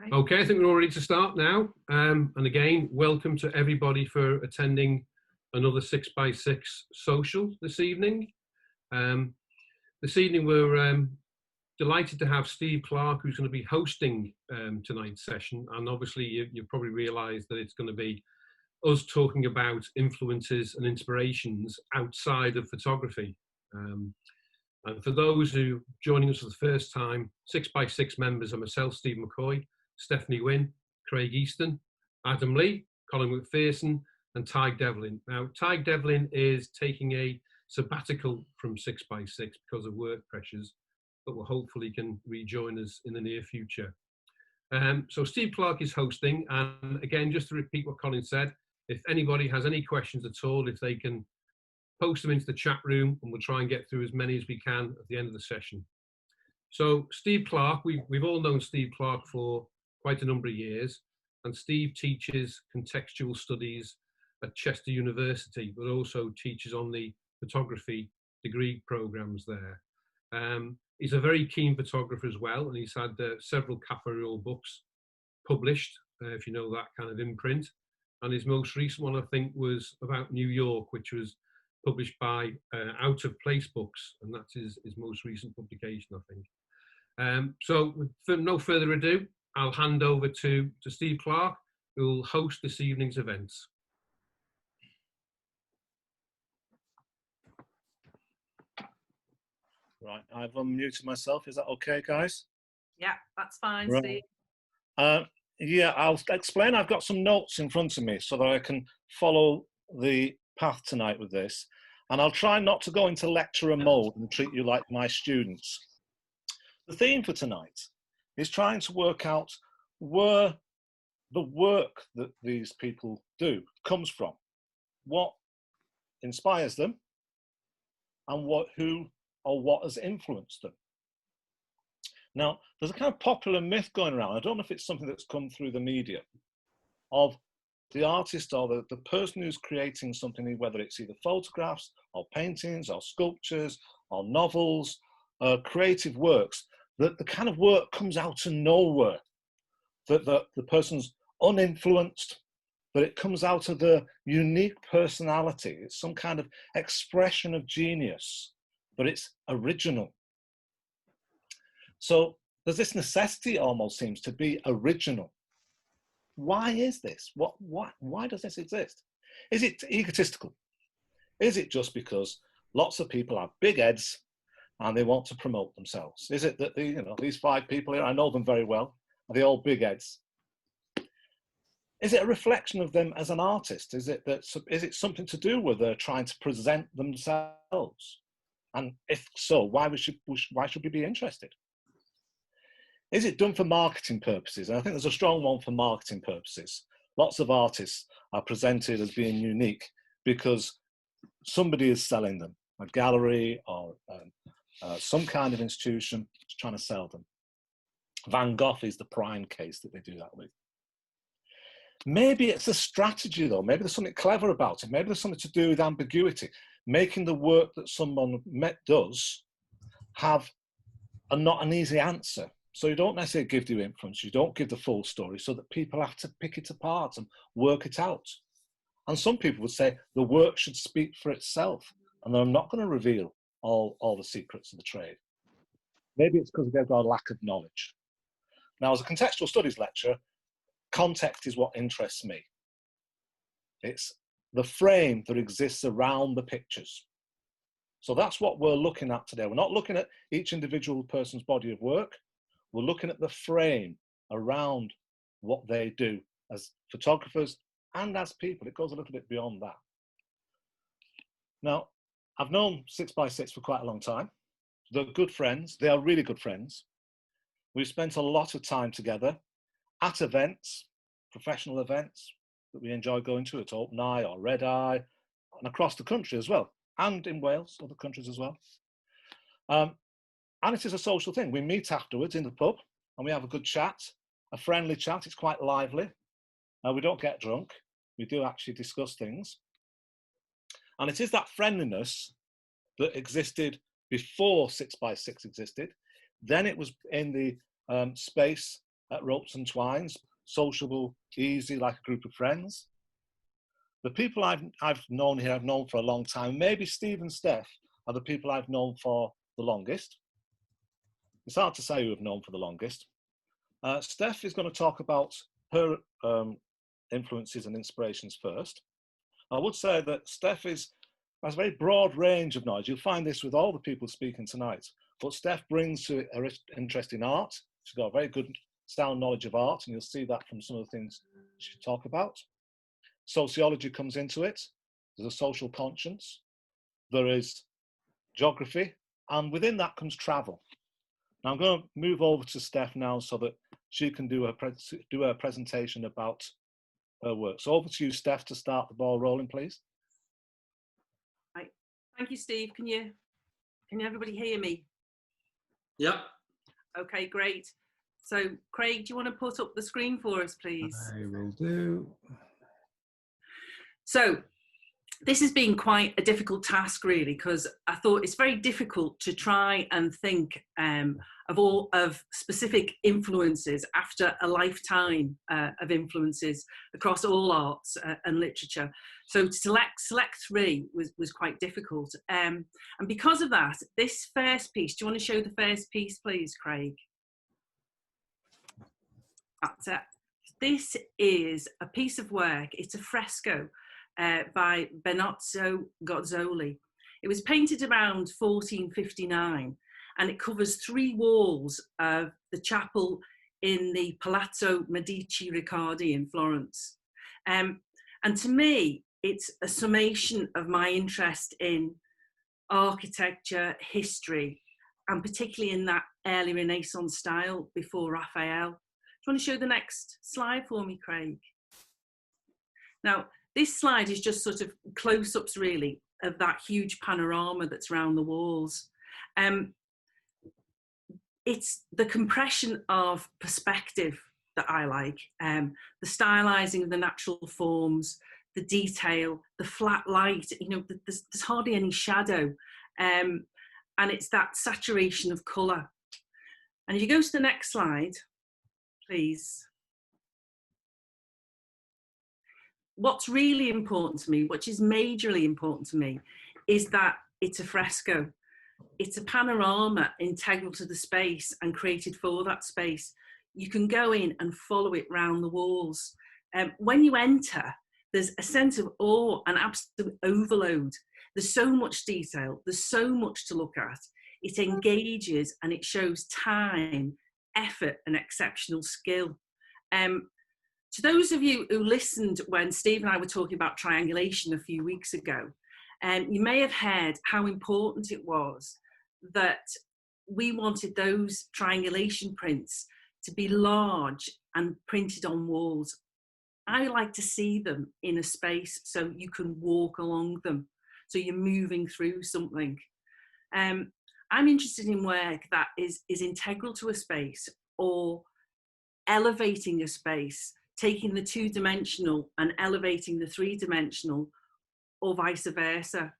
Okay, I think we're all ready to start now. And again, welcome to everybody for attending another 6x6 social this evening. This evening we're delighted to have Steve Clarke, who's going to be hosting tonight's session. And obviously you probably realise that it's going to be us talking about influences and inspirations outside of photography. And for those who are joining us for the first time, 6x6 members are myself, Steve McCoy, Stephanie Wynne, Craig Easton, Adam Lee, Colin McPherson, and Tig Devlin. Now, Tig Devlin is taking a sabbatical from 6x6 because of work pressures, but will hopefully can rejoin us in the near future. So Steve Clarke is hosting, and again, just to repeat what Colin said, if anybody has any questions at all, if they can post them into the chat room, and we'll try and get through as many as we can at the end of the session. So Steve Clarke, we've all known Steve Clarke for quite a number of years, and Steve teaches contextual studies at Chester University, but also teaches on the photography degree programs there. He's a very keen photographer as well, and he's had several Cafarol books published, if you know that kind of imprint. And his most recent one, I think, was about New York, which was published by Out of Place Books, and that's his most recent publication, I think. So with no further ado, I'll hand over to Steve Clarke, who will host this evening's events. Right, I've unmuted myself. Is that okay, guys? Yeah, that's fine, right. Steve. Yeah, I'll explain. I've got some notes in front of me so that I can follow the path tonight with this. And I'll try not to go into lecturer mode and treat you like my students. The theme for tonight is trying to work out where the work that these people do comes from, what inspires them, and who or what has influenced them. Now, there's a kind of popular myth going around, I don't know if it's something that's come through the media, of the artist or the person who's creating something, whether it's either photographs or paintings or sculptures or novels, creative works, that the kind of work comes out of nowhere, that the person's uninfluenced, but it comes out of the unique personality. It's some kind of expression of genius, but it's original. So there's this necessity, almost seems, to be original. Why is this? Why does this exist? Is it egotistical? Is it just because lots of people have big heads and they want to promote themselves? Is it that these 5 people here, I know them very well, are they all big heads? Is it a reflection of them as an artist? Is it something to do with trying to present themselves? And if so, why should we be interested? Is it done for marketing purposes? And I think there's a strong one for marketing purposes. Lots of artists are presented as being unique because somebody is selling them, a gallery or some kind of institution is trying to sell them. Van Gogh is the prime case that they do that with. Maybe it's a strategy though. Maybe there's something clever about it. Maybe there's something to do with ambiguity, making the work that someone does have not an easy answer. So you don't necessarily give the influence, you don't give the full story, so that people have to pick it apart and work it out. And some people would say the work should speak for itself, and they're not going to reveal all the secrets of the trade. Maybe it's because they've got a lack of knowledge. Now, as a contextual studies lecturer, context is what interests me. It's the frame that exists around the pictures. So that's what we're looking at today. We're not looking at each individual person's body of work. We're looking at the frame around what they do as photographers and as people. It goes a little bit beyond that. Now, I've known 6x6 for quite a long time. They're good friends. They are really good friends. We've spent a lot of time together at events, professional events that we enjoy going to at Open Eye or Red Eye, and across the country as well, and in Wales, other countries as well. And it is a social thing. We meet afterwards in the pub and we have a good chat, a friendly chat. It's quite lively. We don't get drunk. We do actually discuss things. And it is that friendliness that existed before 6x6 existed. Then it was in the space at ropes and twines, sociable, easy, like a group of friends. The people I've known here, I've known for a long time. Maybe Steve and Steph are the people I've known for the longest. It's hard to say who I've known for the longest. Steph is going to talk about her influences and inspirations first. I would say that Steph has a very broad range of knowledge. You'll find this with all the people speaking tonight. But Steph brings to her interest in art. She's got a very good sound knowledge of art, and you'll see that from some of the things she talk about. Sociology comes into it. There's a social conscience. There is geography, and within that comes travel. Now I'm going to move over to Steph now so that she can do her presentation about her work. So over to you, Steph, to start the ball rolling, please. Right. Thank you, Steve. Can everybody hear me? Yep. Okay, great. So, Craig, do you want to put up the screen for us, please? I will do. So, this has been quite a difficult task, really, because I thought it's very difficult to try and think of specific influences after a lifetime of influences across all arts and literature. So to select three was quite difficult. And because of that, this first piece, do you want to show the first piece, please, Craig? That's it. This is a piece of work. It's a fresco by Benozzo Gozzoli. It was painted around 1459, and it covers 3 walls of the chapel in the Palazzo Medici Riccardi in Florence. And to me, it's a summation of my interest in architecture, history, and particularly in that early Renaissance style before Raphael. Do you want to show the next slide for me, Craig? Now, this slide is just sort of close-ups, really, of that huge panorama that's around the walls. It's the compression of perspective that I like, the stylizing of the natural forms, the detail, the flat light, you know, there's hardly any shadow, and it's that saturation of colour. And if you go to the next slide, please. What's really important to me, which is majorly important to me, is that it's a fresco. It's a panorama integral to the space and created for that space. You can go in and follow it round the walls. When you enter, there's a sense of awe and absolute overload. There's so much detail. There's so much to look at. It engages and it shows time, effort, and exceptional skill. To those of you who listened when Steve and I were talking about triangulation a few weeks ago, you may have heard how important it was that we wanted those triangulation prints to be large and printed on walls. I like to see them in a space so you can walk along them, so you're moving through something. I'm interested in work that is integral to a space or elevating a space, taking the 2-dimensional and elevating the 3-dimensional, or vice versa.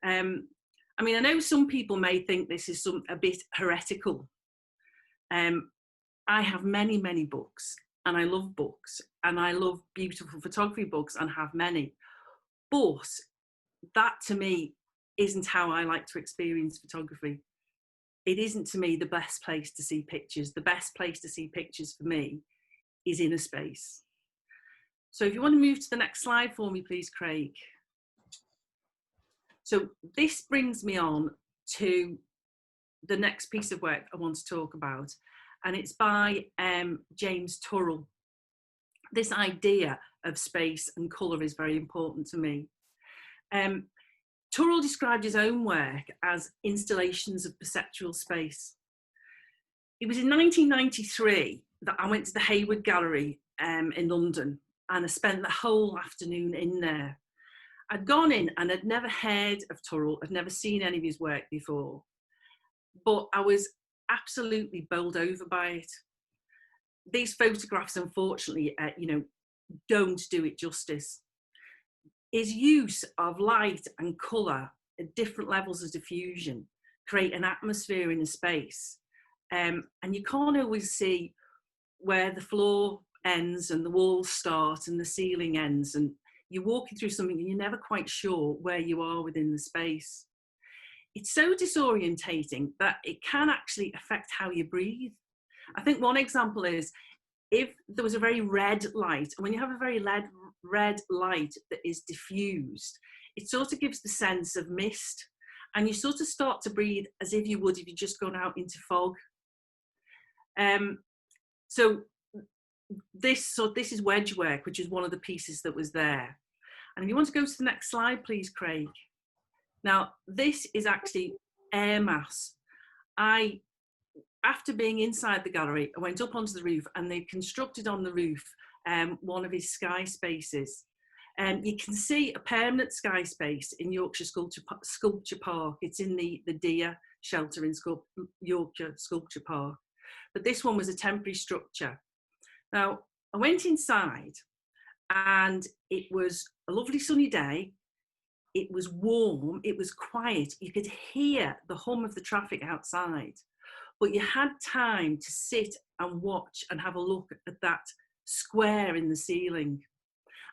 I mean, I know some people may think this is a bit heretical. I have many, many books, and I love books, and I love beautiful photography books and have many. But that, to me, isn't how I like to experience photography. It isn't, to me, the best place to see pictures. The best place to see pictures for me is in a space. So if you want to move to the next slide for me, please, Craig. So this brings me on to the next piece of work I want to talk about, and it's by James Turrell. This idea of space and colour is very important to me. Turrell described his own work as installations of perceptual space. It was in 1993 that I went to the Hayward Gallery in London, and I spent the whole afternoon in there. I'd gone in and I'd never heard of Turrell, I'd never seen any of his work before, but I was absolutely bowled over by it. These photographs, unfortunately, don't do it justice. His use of light and colour at different levels of diffusion create an atmosphere in a space, and you can't always see where the floor ends and the walls start and the ceiling ends, and you're walking through something and you're never quite sure where you are within the space. It's so disorientating that it can actually affect how you breathe. I think one example is if there was a very red light, and when you have a very red light that is diffused, it sort of gives the sense of mist, and you sort of start to breathe as if you would if you'd just gone out into fog. So this is wedge work, which is one of the pieces that was there. And if you want to go to the next slide, please, Craig. Now, this is actually air mass. After being inside the gallery, I went up onto the roof, and they constructed on the roof one of his sky spaces. You can see a permanent sky space in Yorkshire Sculpture Park. It's in the deer shelter in Yorkshire Sculpture Park. But this one was a temporary structure. Now, I went inside, and it was a lovely sunny day. It was warm, it was quiet. You could hear the hum of the traffic outside, but you had time to sit and watch and have a look at that square in the ceiling.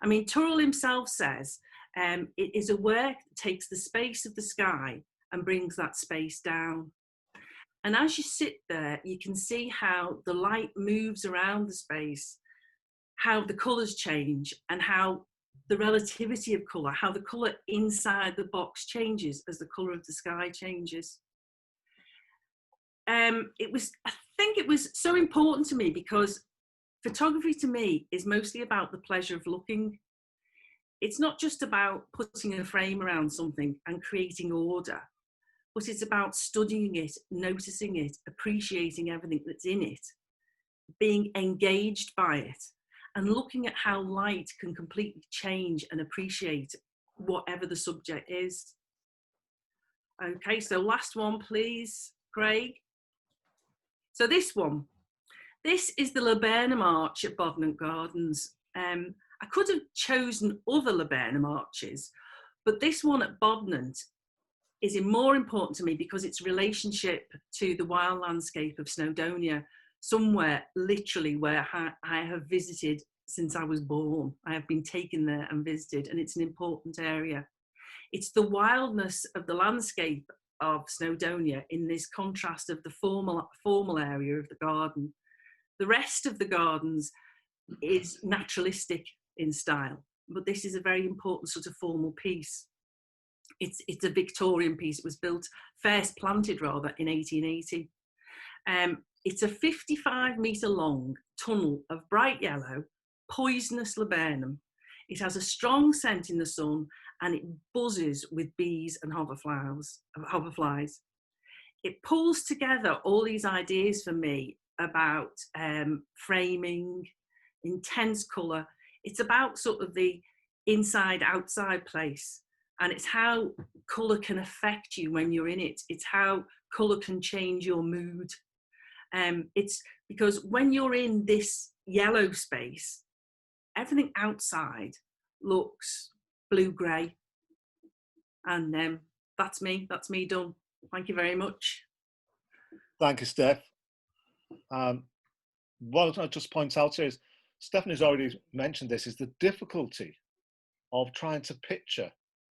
I mean, Turrell himself says it is a work that takes the space of the sky and brings that space down. And as you sit there, you can see how the light moves around the space, how the colours change, and how the relativity of colour, how the colour inside the box changes as the colour of the sky changes. I think it was so important to me because photography to me is mostly about the pleasure of looking. It's not just about putting a frame around something and creating order, but it's about studying it, noticing it, appreciating everything that's in it, being engaged by it, and looking at how light can completely change and appreciate whatever the subject is. Okay, so last one, please, Craig. So this is the Laburnum Arch at Bodnant Gardens. I could have chosen other laburnum arches, but this one at Bodnant is more important to me because its relationship to the wild landscape of Snowdonia, somewhere literally where I have visited since I was born. I have been taken there and visited, and it's an important area. It's the wildness of the landscape of Snowdonia in this contrast of the formal area of the garden. The rest of the gardens is naturalistic in style, but this is a very important sort of formal piece. It's a Victorian piece. It was built, first planted rather, in 1880. It's a 55-metre long tunnel of bright yellow, poisonous laburnum. It has a strong scent in the sun, and it buzzes with bees and hoverflies. It pulls together all these ideas for me about framing, intense colour. It's about sort of the inside-outside place, and it's how colour can affect you when you're in it. It's how colour can change your mood. It's because when you're in this yellow space, everything outside looks blue-grey. And that's me done. Thank you very much. Thank you, Steph. What I'll just point out here is, Stephanie's already mentioned this, is the difficulty of trying to picture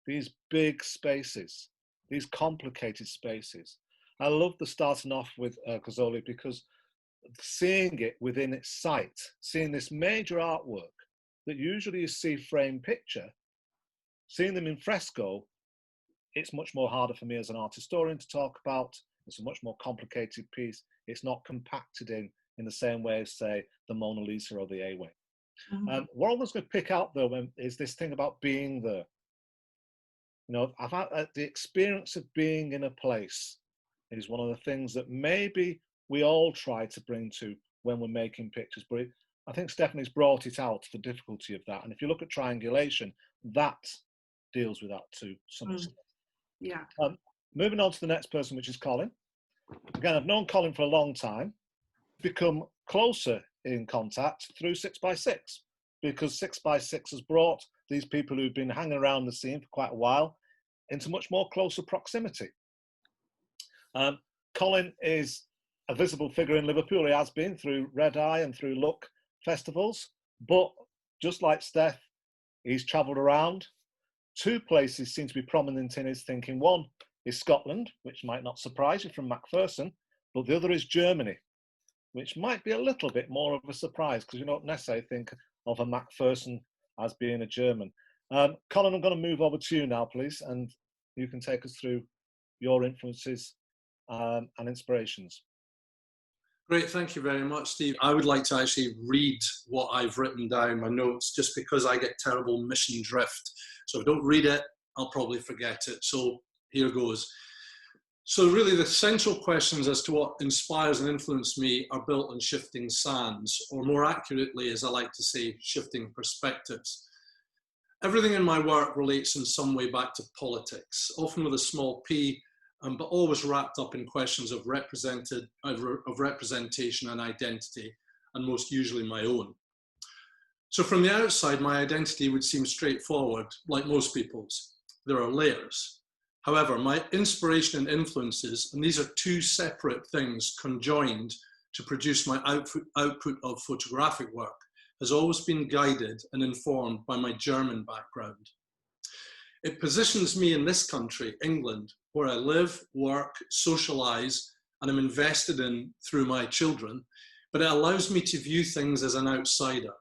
these big spaces, these complicated spaces. I love the starting off with Cazoli, because seeing it within its sight, seeing this major artwork that usually you see frame picture, seeing them in fresco, it's much more harder for me as an art historian to talk about. It's a much more complicated piece. It's not compacted in the same way as, say, the Mona Lisa or the A-Wing. Mm-hmm. What I was going to pick out, though, is this thing about being there. You know, I've had the experience of being in a place is one of the things that maybe we all try to bring to when we're making pictures, but I think Stephanie's brought it out, the difficulty of that. And if you look at triangulation, that deals with that to some extent. Yeah. Moving on to the next person, which is Colin. Again, I've known Colin for a long time, become closer in contact through 6x6, because 6x6 has brought these people who've been hanging around the scene for quite a while into much more closer proximity. Colin is a visible figure in Liverpool. He has been through Red Eye and through Look festivals, but just like Steph, he's travelled around. Two places seem to be prominent in his thinking. One is Scotland, which might not surprise you from McPherson, but the other is Germany, which might be a little bit more of a surprise because you don't necessarily think of a McPherson as being a German. Colin, I'm going to move over to you now, please, and you can take us through your influences and inspirations. Great, thank you very much, Steve. I would like to actually read what I've written down, my notes, just because I get terrible mission drift. So if I don't read it, I'll probably forget it. So here goes. So really the central questions as to what inspires and influences me are built on shifting sands, or more accurately, as I like to say, shifting perspectives. Everything in my work relates in some way back to politics, often with a small p, but always wrapped up in questions of representation and identity, and most usually my own. So from the outside, my identity would seem straightforward, like most people's. There are layers. However, my inspiration and influences, and these are two separate things conjoined to produce my output of photographic work, has always been guided and informed by my German background. It positions me in this country, England, where I live, work, socialise, and am invested in through my children, but it allows me to view things as an outsider.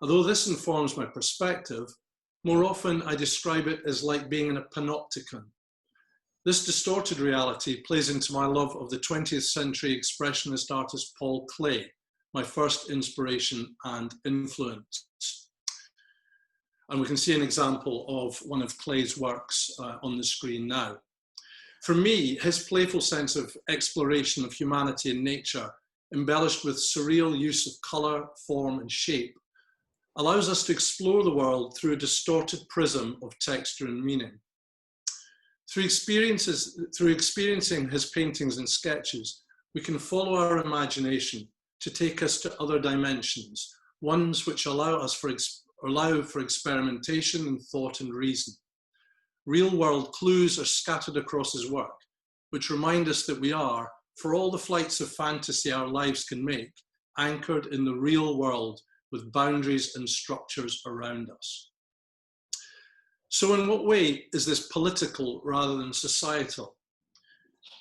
Although this informs my perspective, more often I describe it as like being in a panopticon. This distorted reality plays into my love of the 20th century expressionist artist Paul Klee, my first inspiration and influence. And we can see an example of one of Klee's works on the screen now. For me, his playful sense of exploration of humanity and nature, embellished with surreal use of colour, form and shape, allows us to explore the world through a distorted prism of texture and meaning. Through experiencing his paintings and sketches, we can follow our imagination to take us to other dimensions, ones which allow for experimentation and thought and reason. Real-world clues are scattered across his work, which remind us that we are, for all the flights of fantasy our lives can make, anchored in the real world with boundaries and structures around us. So in what way is this political rather than societal?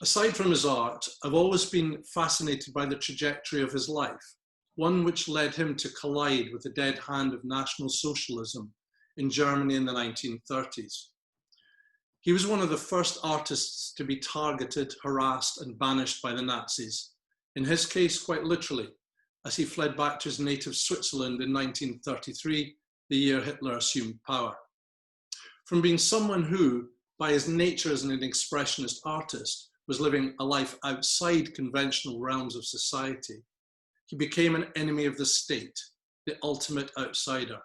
Aside from his art, I've always been fascinated by the trajectory of his life, one which led him to collide with the dead hand of National Socialism in Germany in the 1930s. He was one of the first artists to be targeted, harassed, and banished by the Nazis, in his case quite literally, as he fled back to his native Switzerland in 1933, the year Hitler assumed power. From being someone who, by his nature as an expressionist artist, was living a life outside conventional realms of society, he became an enemy of the state, the ultimate outsider.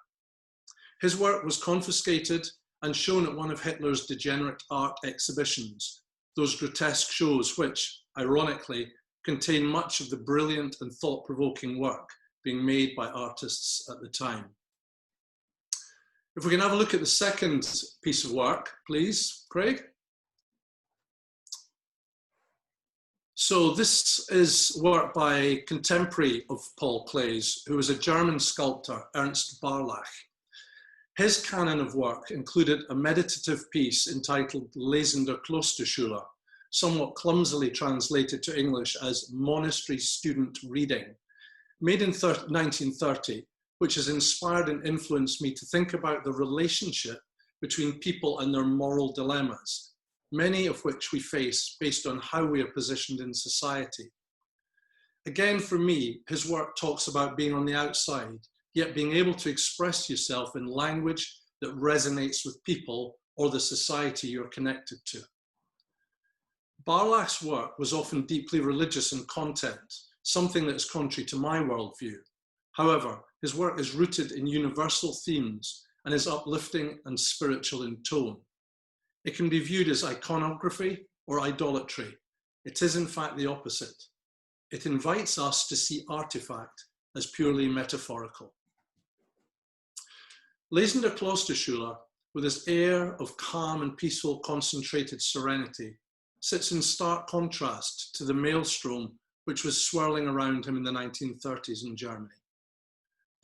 His work was confiscated and shown at one of Hitler's degenerate art exhibitions, those grotesque shows which, ironically, contain much of the brilliant and thought-provoking work being made by artists at the time. If we can have a look at the second piece of work, please, Craig. So this is work by a contemporary of Paul Klee's, who was a German sculptor, Ernst Barlach. His canon of work included a meditative piece entitled Lesender Klosterschüler, somewhat clumsily translated to English as Monastery Student Reading, made in 1930, which has inspired and influenced me to think about the relationship between people and their moral dilemmas, many of which we face based on how we are positioned in society. Again, for me, his work talks about being on the outside, yet being able to express yourself in language that resonates with people or the society you're connected to. Barlach's work was often deeply religious in content, something that is contrary to my worldview. However, his work is rooted in universal themes and is uplifting and spiritual in tone. It can be viewed as iconography or idolatry. It is in fact the opposite. It invites us to see artifact as purely metaphorical. Lesender Klosterschüler, with his air of calm and peaceful concentrated serenity, sits in stark contrast to the maelstrom which was swirling around him in the 1930s in Germany.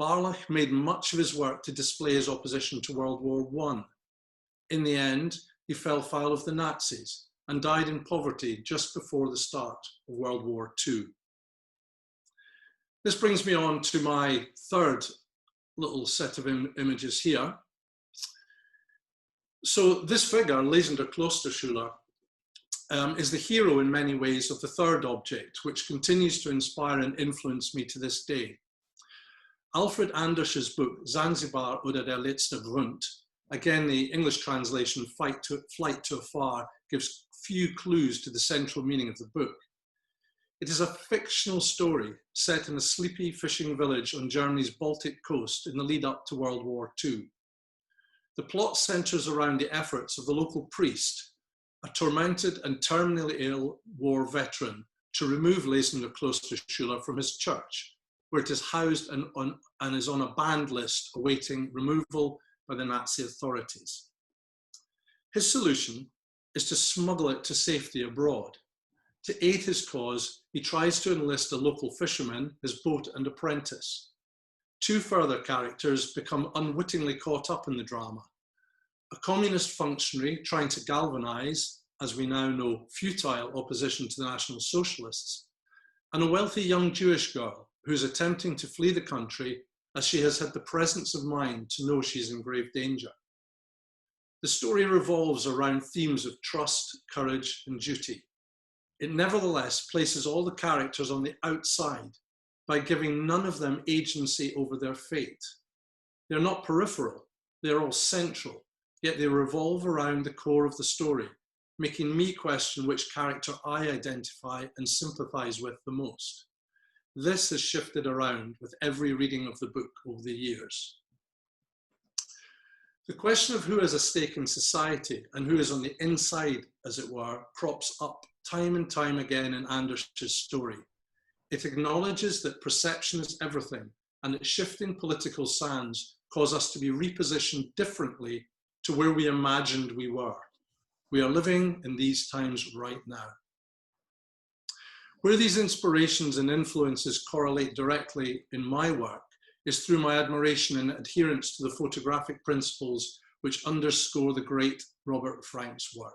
Barlach made much of his work to display his opposition to World War I. In the end, he fell foul of the Nazis and died in poverty just before the start of World War II. This brings me on to my third little set of images here. So this figure, Lesender Klosterschüler, is the hero in many ways of the third object, which continues to inspire and influence me to this day. Alfred Anders's book, Zanzibar oder der letzte Grund, again the English translation, Flight to Afar, gives few clues to the central meaning of the book. It is a fictional story set in a sleepy fishing village on Germany's Baltic coast in the lead up to World War II. The plot centres around the efforts of the local priest, a tormented and terminally ill war veteran, to remove Lesender Klosterschüler from his church, where it is housed and is on a banned list awaiting removal by the Nazi authorities. His solution is to smuggle it to safety abroad. To aid his cause, he tries to enlist a local fisherman, his boat and apprentice. Two further characters become unwittingly caught up in the drama. A communist functionary trying to galvanise, as we now know, futile opposition to the National Socialists, and a wealthy young Jewish girl who is attempting to flee the country as she has had the presence of mind to know she is in grave danger. The story revolves around themes of trust, courage, and duty. It nevertheless places all the characters on the outside by giving none of them agency over their fate. They're not peripheral, they're all central, yet they revolve around the core of the story, making me question which character I identify and sympathise with the most. This has shifted around with every reading of the book over the years. The question of who has a stake in society and who is on the inside, as it were, crops up time and time again in Anders's story. It acknowledges that perception is everything and that shifting political sands cause us to be repositioned differently to where we imagined we were. We are living in these times right now. Where these inspirations and influences correlate directly in my work is through my admiration and adherence to the photographic principles which underscore the great Robert Frank's work.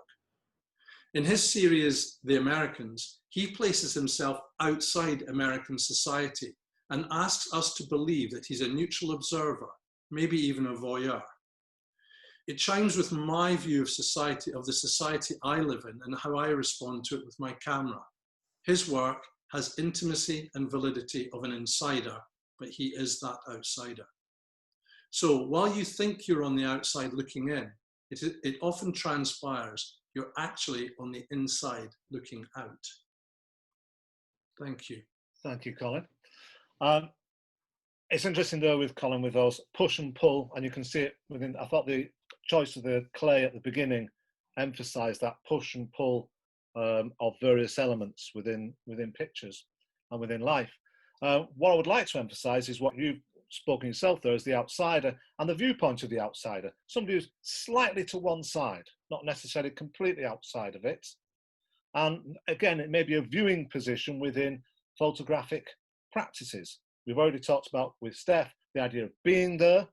In his series, The Americans, he places himself outside American society and asks us to believe that he's a neutral observer, maybe even a voyeur. It chimes with my view of society, of the society I live in, and how I respond to it with my camera. His work has intimacy and validity of an insider, but he is that outsider. So while you think you're on the outside looking in, it often transpires you're actually on the inside looking out. Thank you. Thank you, Colin. It's interesting though with Colin with those push and pull, and you can see it within, I thought the choice of the clay at the beginning emphasised that push and pull of various elements within pictures and within life. What I would like to emphasise is what you've spoken yourself there as the outsider and the viewpoint of the outsider, somebody who's slightly to one side, not necessarily completely outside of it. And again, it may be a viewing position within photographic practices. We've already talked about with Steph, the idea of being there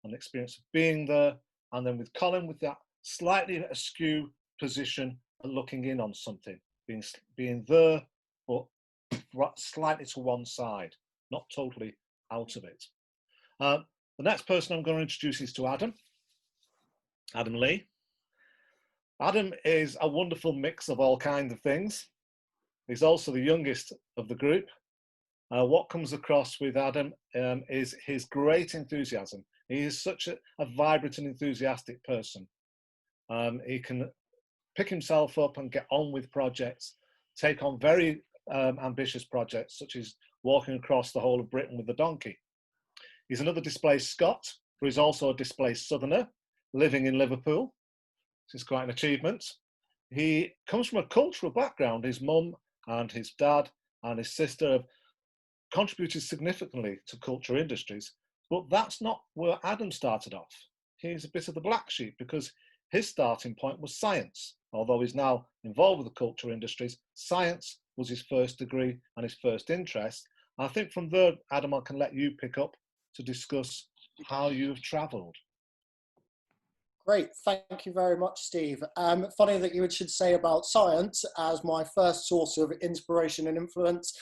and the experience of being there. And then with Colin, with that slightly askew position and looking in on something, being there, but slightly to one side, not totally out of it. The next person I'm going to introduce is to Adam Lee. Adam is a wonderful mix of all kinds of things. He's also the youngest of the group. What comes across with Adam is his great enthusiasm. He is such a vibrant and enthusiastic person. He can pick himself up and get on with projects, take on very ambitious projects, such as walking across the whole of Britain with the donkey. He's another displaced Scot, but he's also a displaced Southerner living in Liverpool. This is quite an achievement. He comes from a cultural background. His mum and his dad and his sister have contributed significantly to culture industries, but that's not where Adam started off. He's a bit of the black sheep because his starting point was science. Although he's now involved with the culture industries, science was his first degree and his first interest. And I think from there, Adam, I can let you pick up to discuss how you've travelled. Great, thank you very much, Steve. Funny that you should say about science, as my first source of inspiration and influence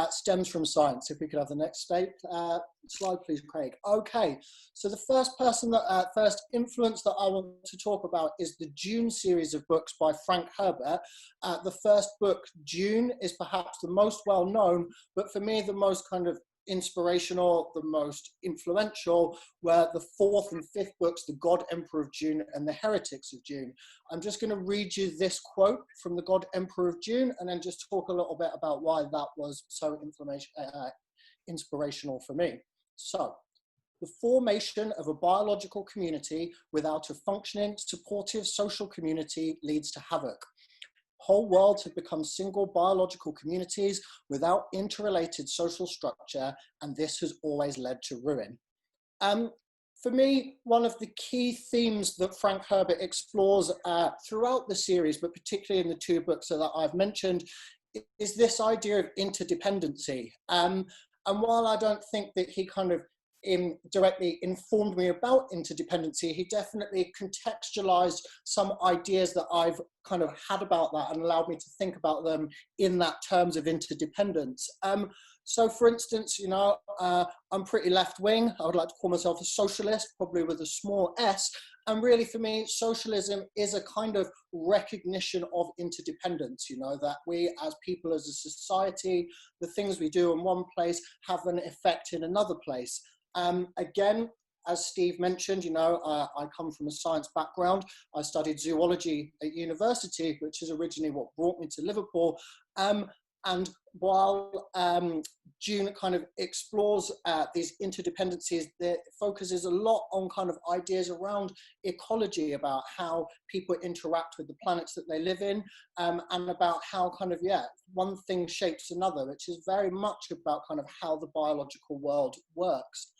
stems from science. If we could have the next slide, please, Craig. Okay, so the first influence that I want to talk about is the Dune series of books by Frank Herbert. The first book, Dune, is perhaps the most well known, but for me, the most kind of inspirational, the most influential, were the fourth and fifth books, The God Emperor of Dune and The Heretics of Dune. I'm just going to read you this quote from The God Emperor of Dune and then just talk a little bit about why that was so inspirational for me. So, the formation of a biological community without a functioning, supportive social community leads to havoc. Whole worlds have become single biological communities without interrelated social structure, and this has always led to ruin. For me, one of the key themes that Frank Herbert explores throughout the series, but particularly in the two books that I've mentioned, is this idea of interdependency. And while I don't think that he kind of directly informed me about interdependency, he definitely contextualized some ideas that I've kind of had about that and allowed me to think about them in that terms of interdependence. So for instance, you know, I'm pretty left-wing. I would like to call myself a socialist, probably with a small s. And really for me, socialism is a kind of recognition of interdependence, you know, that we as people, as a society, the things we do in one place have an effect in another place. Again, as Steve mentioned, you know, I come from a science background. I studied zoology at university, which is originally what brought me to Liverpool. And while Dune kind of explores these interdependencies, it focuses a lot on kind of ideas around ecology, about how people interact with the planets that they live in, and about how kind of, one thing shapes another, which is very much about kind of how the biological world works.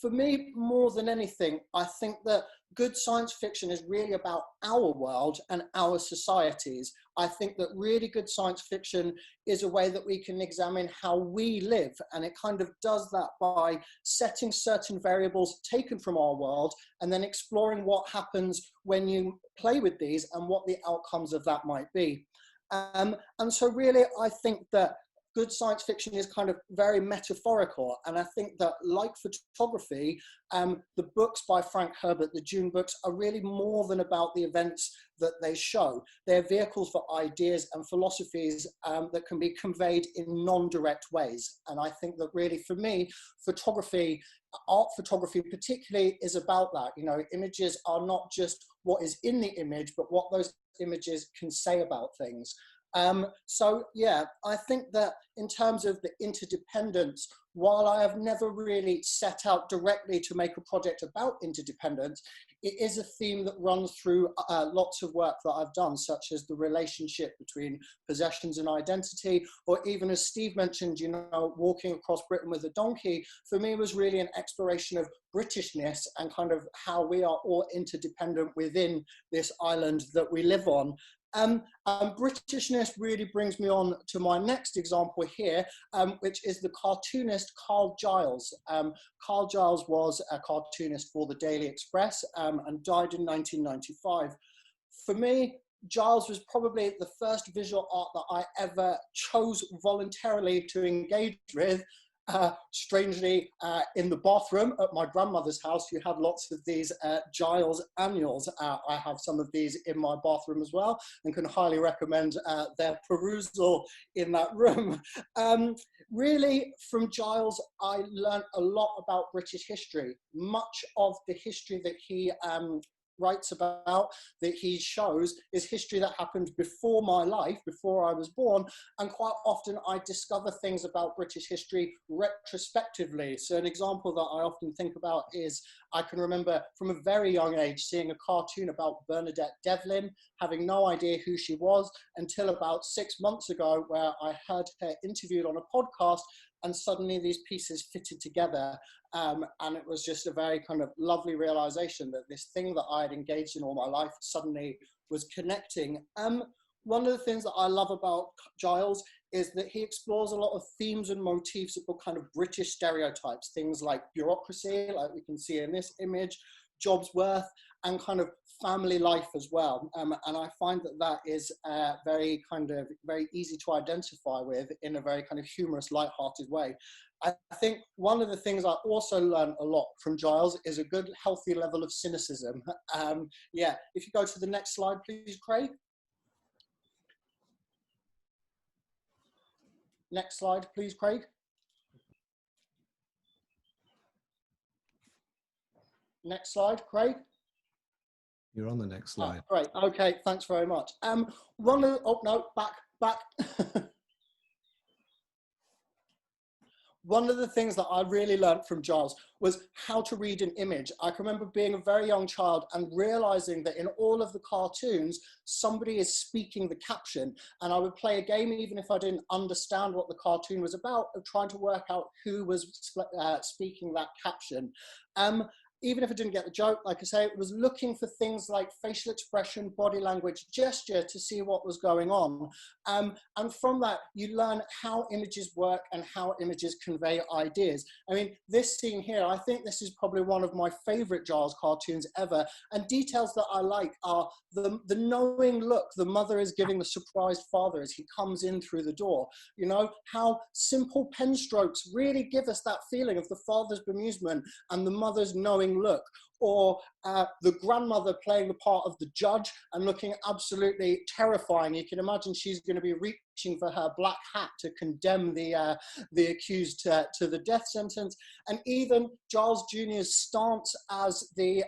For me, more than anything, I think that good science fiction is really about our world and our societies. I think that really good science fiction is a way that we can examine how we live, and it kind of does that by setting certain variables taken from our world and then exploring what happens when you play with these and what the outcomes of that might be. And so really, I think that good science fiction is kind of very metaphorical. And I think that, like photography, the books by Frank Herbert, the Dune books, are really more than about the events that they show. They're vehicles for ideas and philosophies that can be conveyed in non-direct ways. And I think that really, for me, photography, art photography particularly, is about that. You know, images are not just what is in the image, but what those images can say about things. So yeah, I think that in terms of the interdependence, while I have never really set out directly to make a project about interdependence, it is a theme that runs through lots of work that I've done, such as the relationship between possessions and identity, or even, as Steve mentioned, you know, walking across Britain with a donkey, for me was really an exploration of Britishness and kind of how we are all interdependent within this island that we live on. Britishness really brings me on to my next example here, which is the cartoonist Carl Giles. Carl Giles was a cartoonist for the Daily Express and died in 1995. For me, Giles was probably the first visual art that I ever chose voluntarily to engage with. Strangely, in the bathroom at my grandmother's house, you had lots of these Giles annuals. I have some of these in my bathroom as well, and can highly recommend their perusal in that room. Really, from Giles, I learned a lot about British history. Much of the history that he writes about, that he shows, is history that happened before my life, before I was born, and quite often I discover things about British history retrospectively. So an example that I often think about is, I can remember from a very young age seeing a cartoon about Bernadette Devlin, having no idea who she was until about 6 months ago, where I heard her interviewed on a podcast, and suddenly these pieces fitted together. And it was just a very kind of lovely realization that this thing that I had engaged in all my life suddenly was connecting. One of the things that I love about Giles is that he explores a lot of themes and motifs of kind of British stereotypes, things like bureaucracy, like we can see in this image, jobs worth, and kind of family life as well. And I find that that is very easy to identify with in a very kind of humorous, light-hearted way. I think one of the things I also learned a lot from Giles is a good, healthy level of cynicism. Yeah, if you go to the next slide, please, Craig. Next slide, please, Craig. Next slide, Craig. You're on the next slide. Oh, great. Okay, thanks very much. Oh no, back. One of the things that I really learned from Giles was how to read an image. I can remember being a very young child and realizing that in all of the cartoons, somebody is speaking the caption. And I would play a game, even if I didn't understand what the cartoon was about, of trying to work out who was speaking that caption. Even if I didn't get the joke, like I say, it was looking for things like facial expression, body language, gesture to see what was going on. And from that, you learn how images work and how images convey ideas. I mean, this scene here, I think this is probably one of my favorite Giles cartoons ever. And details that I like are the knowing look the mother is giving the surprised father as he comes in through the door. You know, how simple pen strokes really give us that feeling of the father's bemusement and the mother's knowing look, or the grandmother playing the part of the judge and looking absolutely terrifying. You can imagine she's going to be reaching for her black hat to condemn the accused to the death sentence. And even Giles Jr.'s stance as the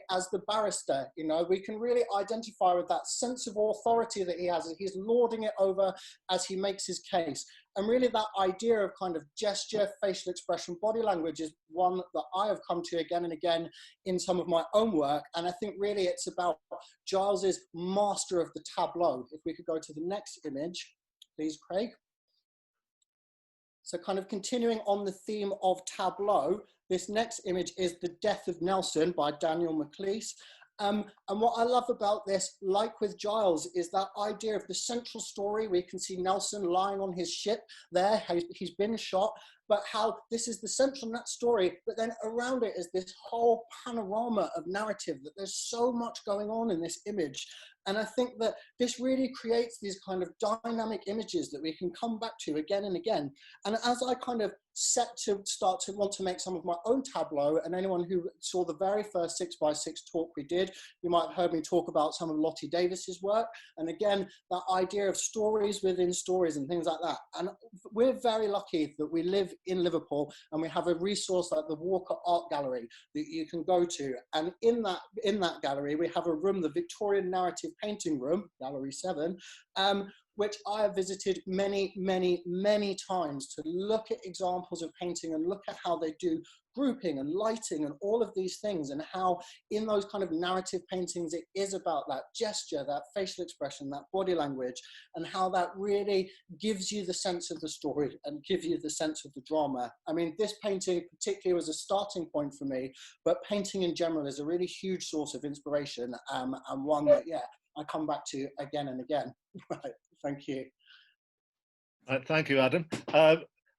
barrister, you know, we can really identify with that sense of authority that he has. He's lording it over as he makes his case. And really that idea of kind of gesture, facial expression, body language is one that I have come to again and again in some of my own work. And I think really it's about Giles's master of the tableau. If we could go to the next image, please, Craig. So kind of continuing on the theme of tableau, this next image is The Death of Nelson by Daniel McLeese. And what I love about this, like with Giles, is that idea of the central story. We can see Nelson lying on his ship there, he's been shot, but how this is the central story, but then around it is this whole panorama of narrative, that there's so much going on in this image. And I think that this really creates these kind of dynamic images that we can come back to again and again. And as I kind of set to start to want to make some of my own tableau, and anyone who saw the very first 6x6 talk we did, you might have heard me talk about some of Lottie Davis's work. And again, that idea of stories within stories and things like that. And we're very lucky that we live in Liverpool and we have a resource like the Walker Art Gallery that you can go to. And in that gallery, we have a room, the Victorian Narrative Painting Room, Gallery 7, which I have visited many, many, many times to look at examples of painting and look at how they do grouping and lighting and all of these things, and how in those kind of narrative paintings it is about that gesture, that facial expression, that body language, and how that really gives you the sense of the story and gives you the sense of the drama. I mean, this painting particularly was a starting point for me, but painting in general is a really huge source of inspiration, and one that, yeah, I come back to again and again. Right, thank you. Thank you, Adam.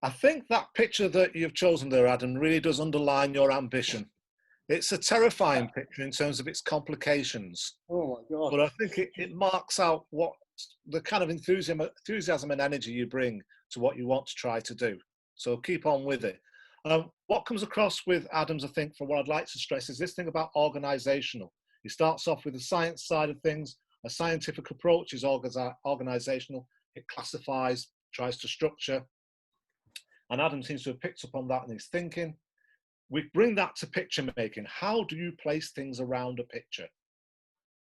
I think that picture that you've chosen there, Adam, really does underline your ambition. It's a terrifying picture in terms of its complications. Oh my God. But I think it marks out what the kind of enthusiasm and energy you bring to what you want to try to do. So keep on with it. What comes across with Adam's, I think, for what I'd like to stress, is this thing about organisational. He starts off with the science side of things. A scientific approach is organisational. It classifies, tries to structure. And Adam seems to have picked up on that in his thinking. We bring that to picture making. How do you place things around a picture?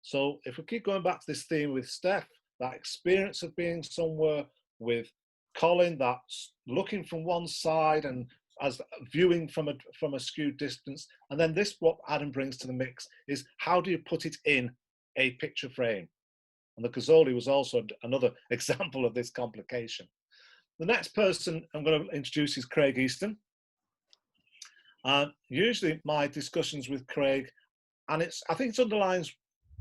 So if we keep going back to this theme with Steph, that experience of being somewhere, with Colin, that's looking from one side and as viewing from a skewed distance. And then this, what Adam brings to the mix, is how do you put it in a picture frame? And the Gazzoli was also another example of this complication. The next person I'm going to introduce is Craig Easton. Usually my discussions with Craig, and I think it underlines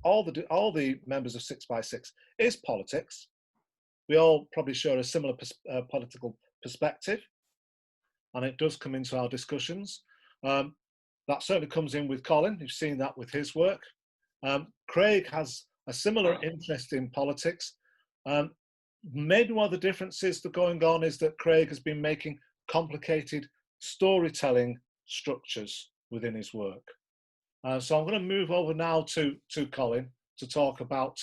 all the members of 6x6, is politics. we all probably share a similar political perspective, and it does come into our discussions. That certainly comes in with Colin. You've seen that with his work. Craig has a similar interest in politics. Maybe one of the differences that going on is that Craig has been making complicated storytelling structures within his work. So I'm going to move over now to Colin to talk about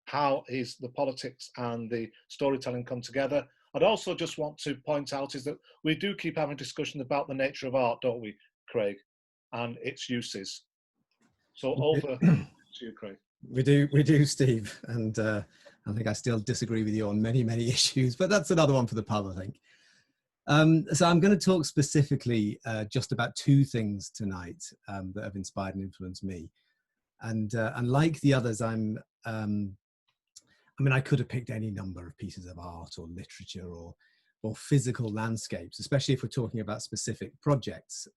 how the politics and the storytelling come together. I'd also just want to point out is that we do keep having discussion about the nature of art, don't we, Craig, and its uses. So over to you, Craig. We do, Steve, and I think I still disagree with you on many issues, but that's another one for the pub, I think. So I'm going to talk specifically just about two things tonight that have inspired and influenced me, and like the others, I mean, I could have picked any number of pieces of art or literature or physical landscapes, especially if we're talking about specific projects.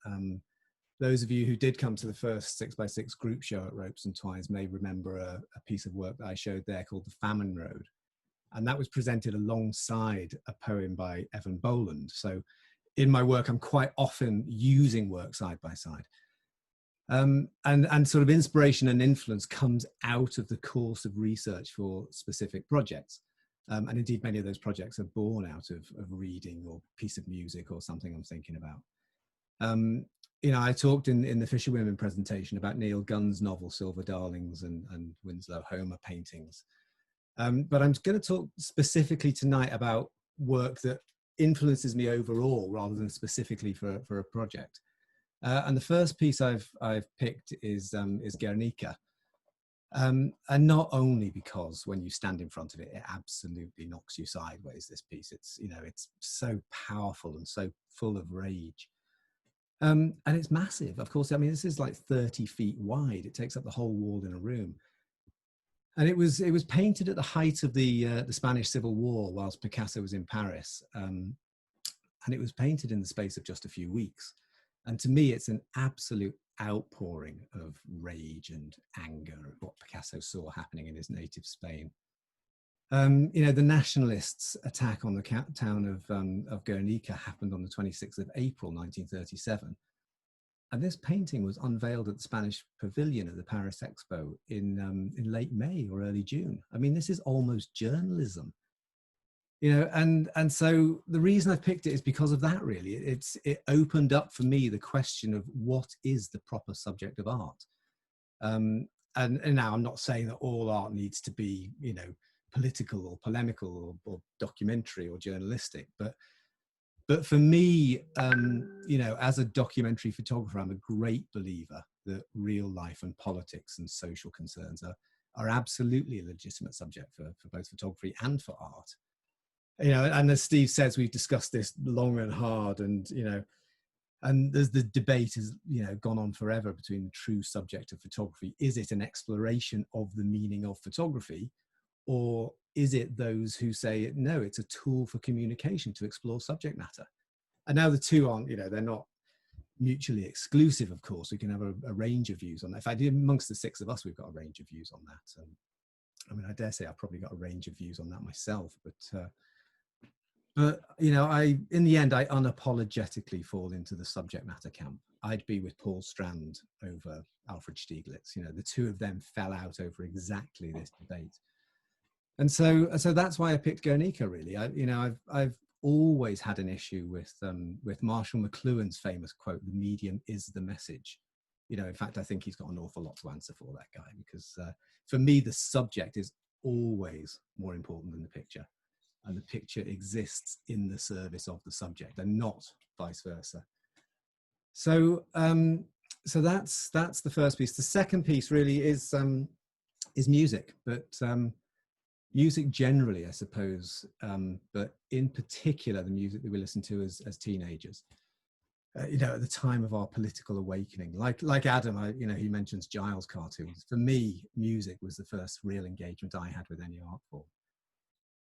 Those of you who did come to the first 6x6 group show at Ropes and Twines may remember a piece of work that I showed there called The Famine Road. And that was presented alongside a poem by Evan Boland. So in my work, I'm quite often using work side by side. And sort of inspiration and influence comes out of the course of research for specific projects. And indeed, many of those projects are born out of reading or piece of music or something I'm thinking about. You know, I talked in the Fisher Women presentation about Neil Gunn's novel Silver Darlings and Winslow Homer paintings. But I'm going to talk specifically tonight about work that influences me overall rather than specifically for a project. And the first piece I've picked is Guernica. And not only because when you stand in front of it, it absolutely knocks you sideways, this piece. It's, you know, it's so powerful and so full of rage. And it's massive, of course. I mean, this is like 30 feet wide. It takes up the whole wall in a room. And it was painted at the height of the Spanish Civil War whilst Picasso was in Paris. And it was painted in the space of just a few weeks. And to me, it's an absolute outpouring of rage and anger at what Picasso saw happening in his native Spain. You know, the nationalists' attack on the town of Guernica happened on the 26th of April, 1937. And this painting was unveiled at the Spanish Pavilion at the Paris Expo in late May or early June. I mean, this is almost journalism. You know, and so the reason I've picked it is because of that, really. It opened up for me the question of what is the proper subject of art. And now I'm not saying that all art needs to be, you know, political or polemical or documentary or journalistic, but for me, you know, as a documentary photographer, I'm a great believer that real life and politics and social concerns are absolutely a legitimate subject for both photography and for art. You know, and as Steve says, we've discussed this long and hard, and, you know, and there's the debate has, you know, gone on forever between the true subject of photography. Is it an exploration of the meaning of photography? Or is it those who say, no, it's a tool for communication to explore subject matter? And now the two aren't, you know, they're not mutually exclusive, of course. We can have a range of views on that. In fact, amongst the six of us, we've got a range of views on that. And I mean, I dare say I've probably got a range of views on that myself. But you know, in the end, I unapologetically fall into the subject matter camp. I'd be with Paul Strand over Alfred Stieglitz. You know, the two of them fell out over exactly this debate. And so that's why I picked Guernica, really. I've always had an issue with Marshall McLuhan's famous quote, "The medium is the message." You know, in fact, I think he's got an awful lot to answer for, that guy, because for me, the subject is always more important than the picture. And the picture exists in the service of the subject and not vice versa. So that's the first piece. The second piece really is music, but music generally, I suppose, but in particular, the music that we listened to as teenagers. You know, at the time of our political awakening, like Adam, you know, he mentions Giles cartoons. For me, music was the first real engagement I had with any art form.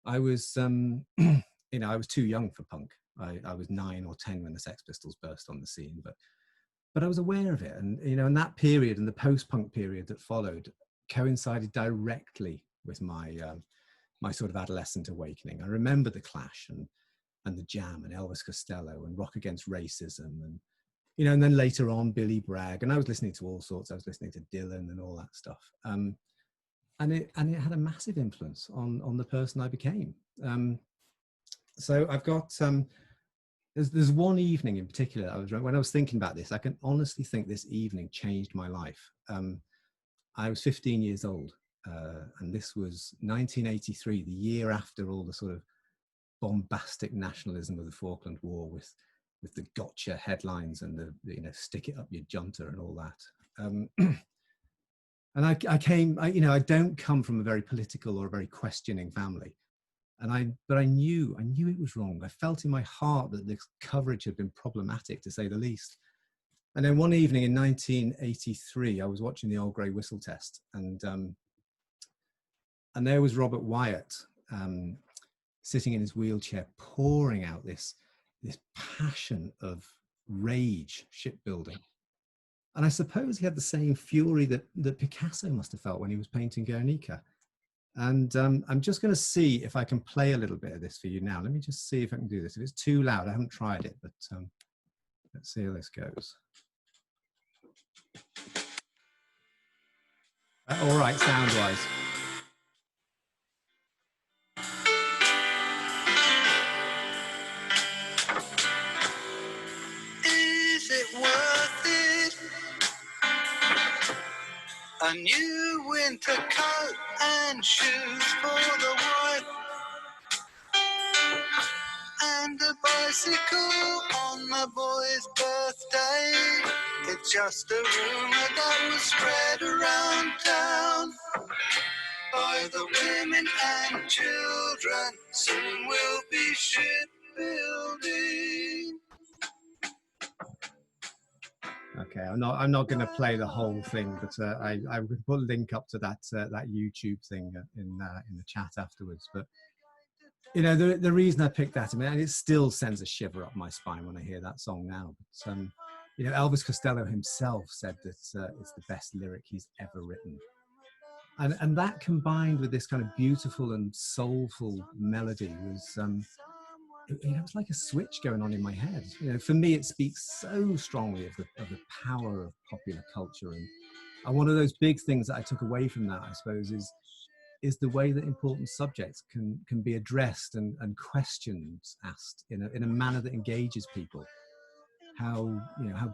I was, you know, I was too young for punk. I was 9 or 10 when the Sex Pistols burst on the scene, but I was aware of it. And, you know, and that period and the post-punk period that followed coincided directly with my my sort of adolescent awakening. I remember the Clash and the Jam and Elvis Costello and Rock Against Racism, and and then later on Billy Bragg, and I was listening to all sorts. I was listening to Dylan and all that stuff, and it had a massive influence on the person I became. So I've got there's one evening in particular when I was thinking about this. I can honestly think this evening changed my life. I was 15 years old, and this was 1983, the year after all the sort of bombastic nationalism of the Falkland War, with the gotcha headlines and the stick it up your junta and all that. And I don't come from a very political or a very questioning family, but I knew it was wrong. I felt in my heart that this coverage had been problematic, to say the least. And then one evening in 1983, I was watching the Old Grey Whistle Test, and there was Robert Wyatt sitting in his wheelchair, pouring out this passion of rage shipbuilding. And I suppose he had the same fury that Picasso must have felt when he was painting Guernica. And I'm just going to see if I can play a little bit of this for you now. Let me just see if I can do this. If it's too loud, I haven't tried it, but let's see how this goes. All right, sound-wise. Is it worth it? A new winter coat and shoes for the wife, and a bicycle on the boy's birthday. It's just a rumour that was spread around town by the women and children. Soon we'll be shipbuilding. Okay, I'm not going to play the whole thing, but I will put a link up to that YouTube thing in the chat afterwards. But the reason I picked that, and it still sends a shiver up my spine when I hear that song now. But Elvis Costello himself said that it's the best lyric he's ever written, and that combined with this kind of beautiful and soulful melody was. It's like a switch going on in my head. For me, it speaks so strongly of the power of popular culture, and one of those big things that I took away from that, I suppose, is the way that important subjects can be addressed and questions asked in a manner that engages people. How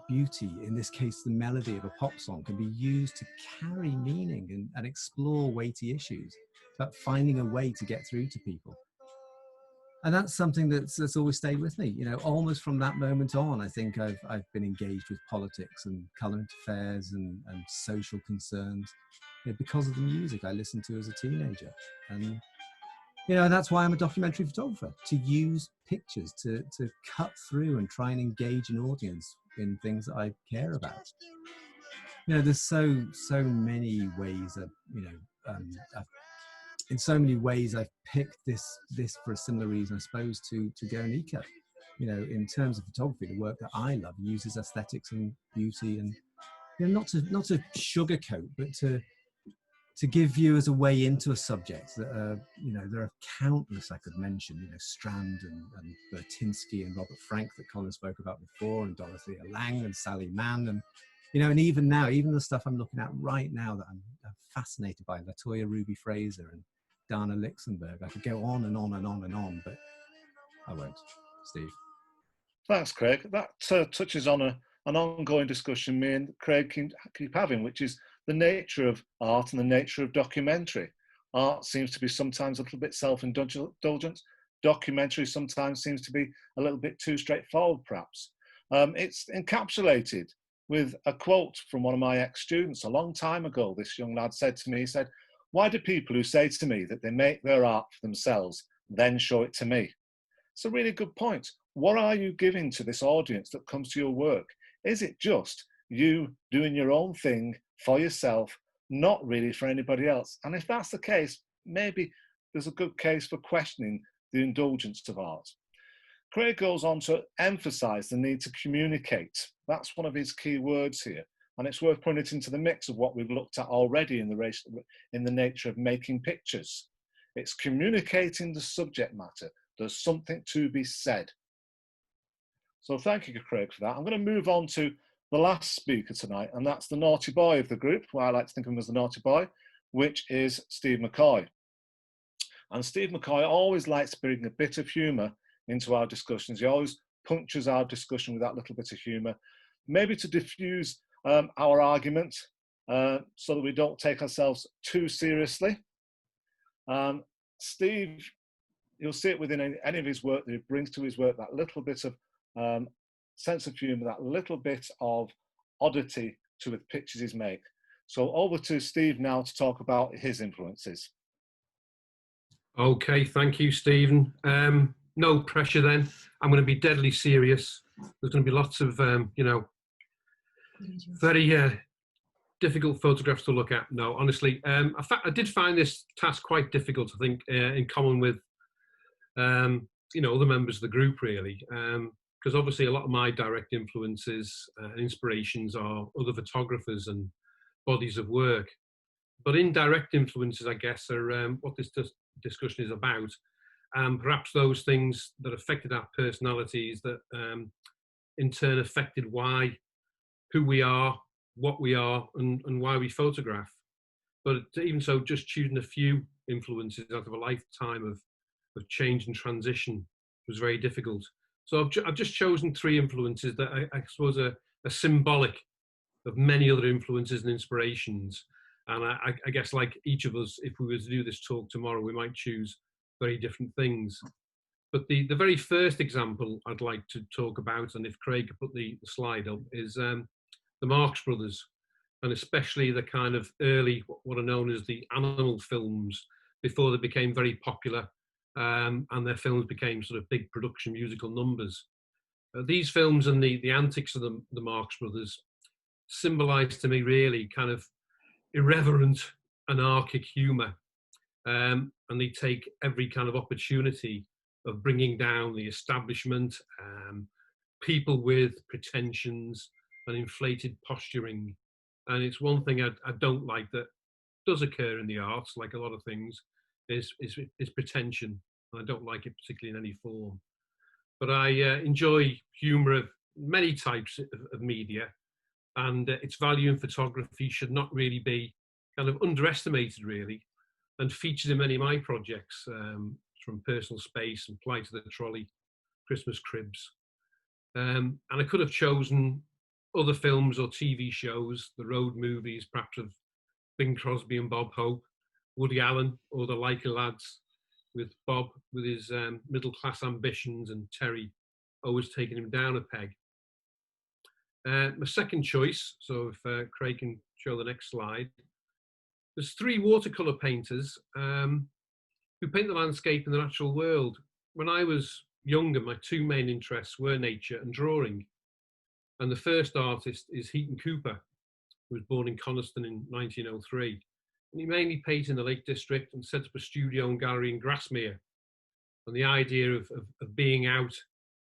beauty, in this case, the melody of a pop song, can be used to carry meaning and explore weighty issues. It's about finding a way to get through to people. And that's something that's always stayed with me. Almost from that moment on, I think I've been engaged with politics and current affairs and social concerns because of the music I listened to as a teenager. And that's why I'm a documentary photographer, to use pictures to cut through and try and engage an audience in things that I care about. There's so many ways of in so many ways, I've picked this for a similar reason, I suppose, to Guernica. In terms of photography, the work that I love uses aesthetics and beauty, and not to sugarcoat, but to give viewers a way into a subject that there are countless I could mention. Strand and Bertinsky and Robert Frank that Colin spoke about before, and Dorothea Lange and Sally Mann, and and even now, even the stuff I'm looking at right now that I'm fascinated by, Latoya Ruby Fraser and Dana Lichtenberg. I could go on and on and on and on, but I won't. Steve. Thanks, Craig. That touches on an ongoing discussion me and Craig keep having, which is the nature of art and the nature of documentary. Art seems to be sometimes a little bit self-indulgent. Documentary sometimes seems to be a little bit too straightforward, perhaps. It's encapsulated with a quote from one of my ex-students a long time ago. This young lad said to me, he said, "Why do people who say to me that they make their art for themselves then show it to me?" It's a really good point. What are you giving to this audience that comes to your work? Is it just you doing your own thing for yourself, not really for anybody else? And if that's the case, maybe there's a good case for questioning the indulgence of art. Craig goes on to emphasize the need to communicate. That's one of his key words here. And it's worth putting it into the mix of what we've looked at already in the nature of making pictures. It's communicating the subject matter. There's something to be said. So thank you, Craig, for that. I'm going to move on to the last speaker tonight, and that's the naughty boy of the group. Well, I like to think of him as the naughty boy, which is Steve McCoy. And Steve McCoy always likes to bring a bit of humour into our discussions. He always punctures our discussion with that little bit of humour, maybe to diffuse our argument so that we don't take ourselves too seriously. Steve, you'll see it within any of his work that he brings to his work, that little bit of sense of humour, that little bit of oddity to the pictures he's made. So over to Steve now to talk about his influences. Okay, thank you, Stephen. No pressure then. I'm going to be deadly serious. There's going to be lots of, you know, very difficult photographs to look at. No, honestly, I did find this task quite difficult, I think, in common with, you know, other members of the group, really. Because obviously a lot of my direct influences and inspirations are other photographers and bodies of work. But indirect influences, I guess, are what this discussion is about. Perhaps those things that affected our personalities that in turn affected who we are, what we are, and why we photograph. But even so, just choosing a few influences out of a lifetime of change and transition was very difficult. So I've just chosen 3 influences that I suppose are symbolic of many other influences and inspirations. And I guess, like each of us, if we were to do this talk tomorrow, we might choose very different things. But the very first example I'd like to talk about, and if Craig could put the slide up, is the Marx Brothers, and especially the kind of early, what are known as the animal films, before they became very popular, and their films became sort of big production musical numbers. These films and the antics of the Marx Brothers symbolise to me really kind of irreverent, anarchic humour, and they take every kind of opportunity of bringing down the establishment, people with pretensions and inflated posturing. And it's one thing I don't like that does occur in the arts, like a lot of things, is pretension. I don't like it particularly in any form. But I enjoy humour of many types of media, and its value in photography should not really be kind of underestimated, really, and featured in many of my projects, from Personal Space and Flight to the Trolley, Christmas Cribs. And I could have chosen other films or TV shows, the road movies, perhaps of Bing Crosby and Bob Hope, Woody Allen, or the Leica lads, with Bob with his middle-class ambitions and Terry always taking him down a peg. My second choice, so if Craig can show the next slide, there's 3 watercolour painters who paint the landscape and the natural world. When I was younger, my 2 main interests were nature and drawing. And the first artist is Heaton Cooper, who was born in Coniston in 1903. And he mainly painted in the Lake District and set up a studio and gallery in Grasmere. And the idea of being out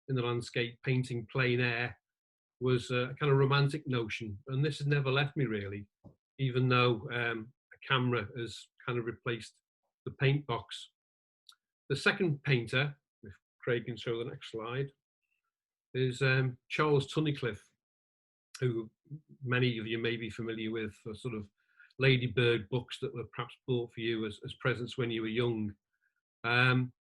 in the landscape, painting plein air, was a kind of romantic notion. And this has never left me, really, even though a camera has kind of replaced the paint box. The second painter, if Craig can show the next slide, is Charles Tunnicliffe, who many of you may be familiar with for sort of Ladybird books that were perhaps bought for you as presents when you were young. And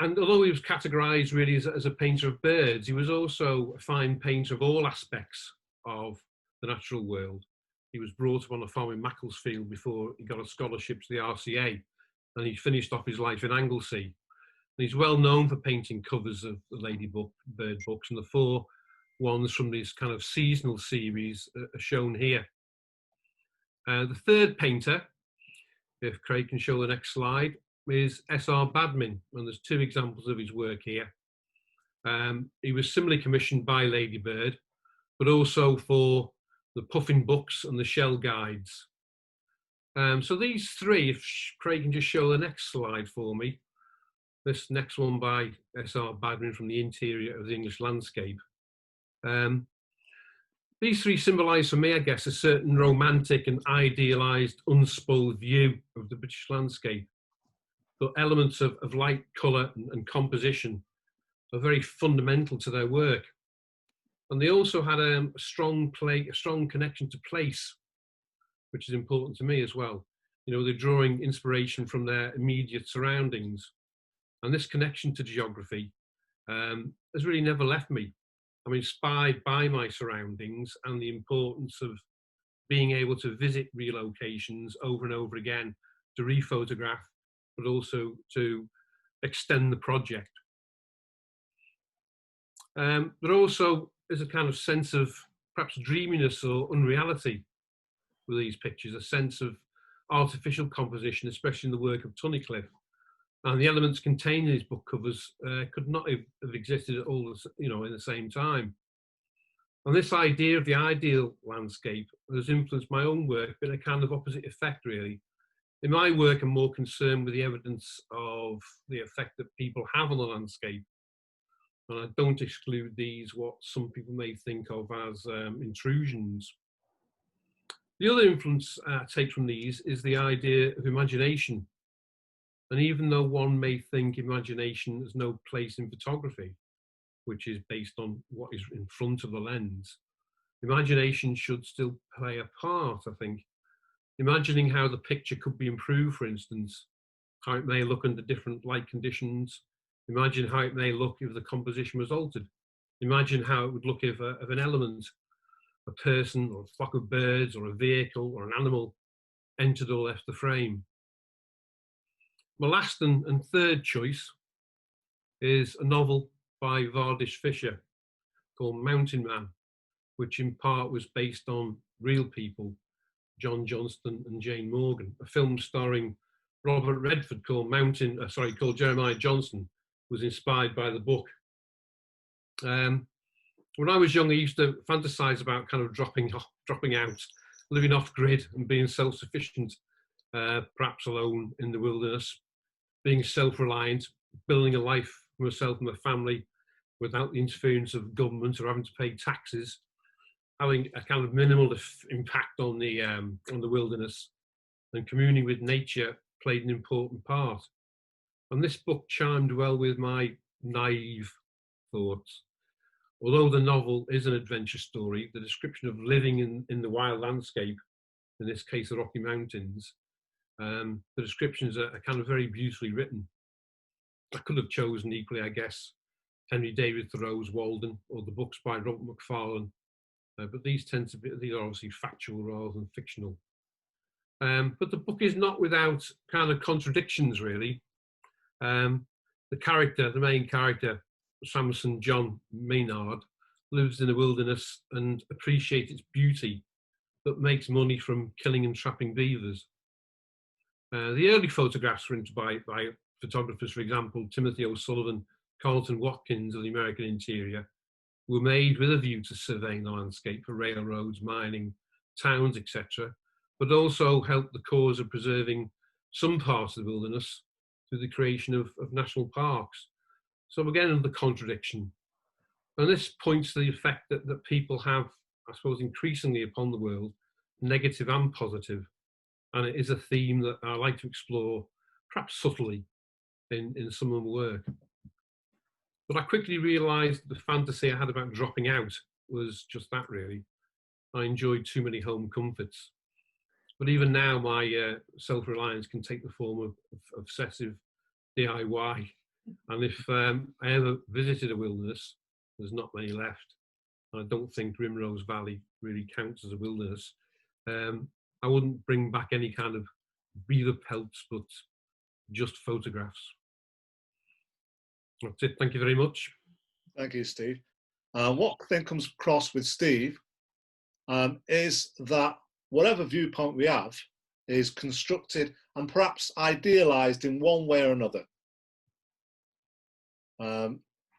although he was categorised really as a painter of birds, he was also a fine painter of all aspects of the natural world. He was brought up on a farm in Macclesfield before he got a scholarship to the RCA, and he finished off his life in Anglesey. And he's well known for painting covers of the Ladybird books, and the 4 ones from this kind of seasonal series are shown here. The third painter, if Craig can show the next slide, is S.R. Badmin, and there's 2 examples of his work here. He was similarly commissioned by Ladybird, but also for the Puffin books and the Shell guides. So these 3, if Craig can just show the next slide for me, this next one by S.R. Badmin from the interior of the English landscape. These three symbolise for me, I guess, a certain romantic and idealised, unspoiled view of the British landscape. But elements of light, colour and composition are very fundamental to their work. And they also had a strong connection to place, which is important to me as well. You know, they're drawing inspiration from their immediate surroundings. And this connection to geography has really never left me. I'm inspired by my surroundings and the importance of being able to visit real locations over and over again, to rephotograph, but also to extend the project. There also is a kind of sense of perhaps dreaminess or unreality with these pictures, a sense of artificial composition, especially in the work of Tunnicliffe. And the elements contained in his book covers could not have existed at all, you know, in the same time. And this idea of the ideal landscape has influenced my own work in a kind of opposite effect, really. In my work, I'm more concerned with the evidence of the effect that people have on the landscape. And I don't exclude these, what some people may think of as intrusions. The other influence I take from these is the idea of imagination. And even though one may think imagination has no place in photography, which is based on what is in front of the lens, imagination should still play a part, I think. Imagining how the picture could be improved, for instance, how it may look under different light conditions. Imagine how it may look if the composition was altered. Imagine how it would look if an element, a person or a flock of birds or a vehicle or an animal entered or left the frame. My last and third choice is a novel by Vardish Fisher called Mountain Man, which in part was based on real people, John Johnston and Jane Morgan. A film starring Robert Redford called Jeremiah Johnson was inspired by the book. When I was young, I used to fantasize about kind of dropping out, living off grid and being self-sufficient, perhaps alone in the wilderness, being self-reliant, building a life for myself and my family without the interference of government or having to pay taxes, having a kind of minimal impact on the wilderness, and communing with nature played an important part. And this book chimed well with my naive thoughts. Although the novel is an adventure story, the description of living in the wild landscape, in this case the Rocky Mountains, the descriptions are kind of very beautifully written. I could have chosen equally, I guess, Henry David Thoreau's Walden or the books by Robert McPherson, but these are obviously factual rather than fictional. But the book is not without kind of contradictions, really. The main character, Samson John Maynard, lives in the wilderness and appreciates its beauty, but makes money from killing and trapping beavers. The early photographs were by photographers, for example, Timothy O'Sullivan, Carlton Watkins of the American interior, were made with a view to surveying the landscape for railroads, mining, towns, etc., but also helped the cause of preserving some parts of the wilderness through the creation of national parks. So again, another contradiction. And this points to the effect that people have, I suppose, increasingly upon the world, negative and positive. And it is a theme that I like to explore, perhaps subtly, in some of my work. But I quickly realised the fantasy I had about dropping out was just that, really. I enjoyed too many home comforts. But even now, my self-reliance can take the form of obsessive DIY. And if I ever visited a wilderness, there's not many left. I don't think Rimrose Valley really counts as a wilderness. I wouldn't bring back any kind of beaver pelts, but just photographs. That's it. Thank you very much. Thank you, Steve. What then comes across with Steve is that whatever viewpoint we have is constructed and perhaps idealized in one way or another.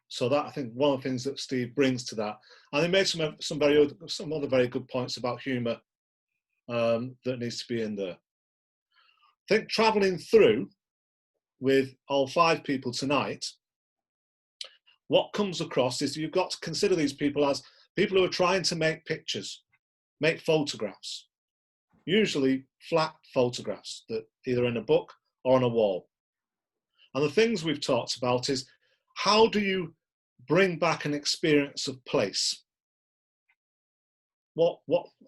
So that, I think, one of the things that Steve brings to that, and he made some other very good points about humour that needs to be in there. I think travelling through with all 5 people tonight, what comes across is you've got to consider these people as people who are trying to make pictures, make photographs, usually flat photographs that either in a book or on a wall. And the things we've talked about is, how do you bring back an experience of place?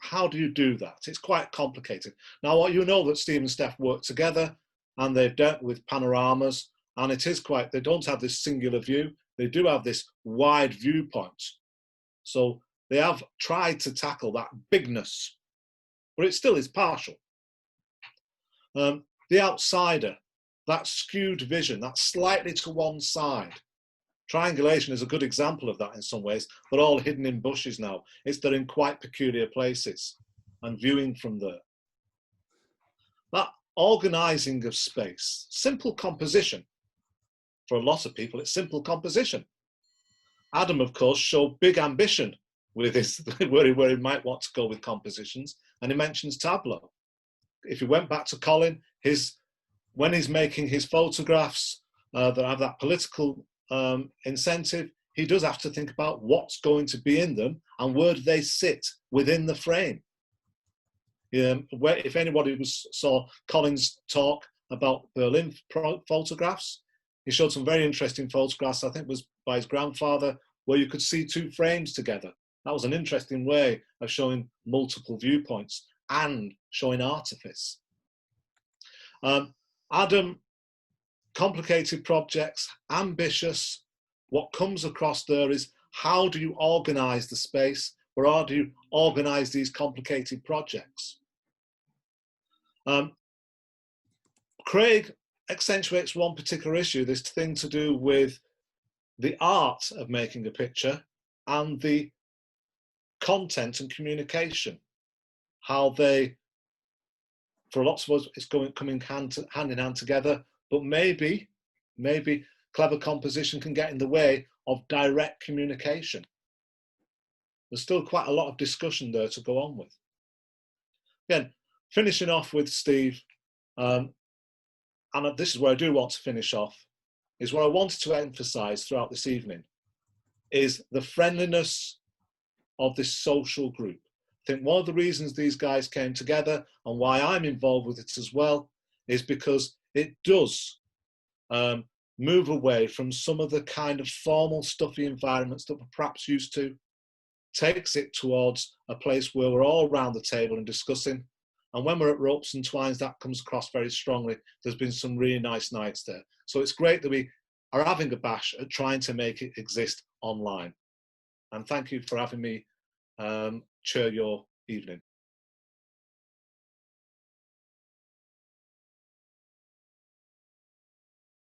How do you do that? It's quite complicated. Now, you know that Steve and Steph work together and they've dealt with panoramas, and it is quite, they don't have this singular view, they do have this wide viewpoint. So they have tried to tackle that bigness, but it still is partial. The outsider, that skewed vision, that slightly to one side. Triangulation is a good example of that in some ways. They're all hidden in bushes now. They're in quite peculiar places and viewing from there. That organising of space, simple composition. For a lot of people, it's simple composition. Adam, of course, showed big ambition with this, where he might want to go with compositions, and he mentions tableau. If you went back to Colin, when he's making his photographs that have that political incentive, he does have to think about what's going to be in them and where do they sit within the frame. If anybody saw Colin's talk about Berlin photographs, he showed some very interesting photographs, I think it was by his grandfather, where you could see two frames together. That was an interesting way of showing multiple viewpoints and showing artifice. Adam, complicated projects, ambitious. What comes across there is, how do you organise the space, or how do you organise these complicated projects? Craig accentuates one particular issue, this thing to do with the art of making a picture and the content and communication. How they, for lots of us, it's coming hand in hand together, but maybe clever composition can get in the way of direct communication. There's still quite a lot of discussion there to go on with. Again, finishing off with Steve, and this is where I do want to finish off, is what I wanted to emphasise throughout this evening, is the friendliness of this social group. I think one of the reasons these guys came together and why I'm involved with it as well is because it does move away from some of the kind of formal, stuffy environments that we're perhaps used to, takes it towards a place where we're all around the table and discussing. And when we're at Ropes and Twines, that comes across very strongly. There's been some really nice nights there. So it's great that we are having a bash at trying to make it exist online. And thank you for having me chair your evening.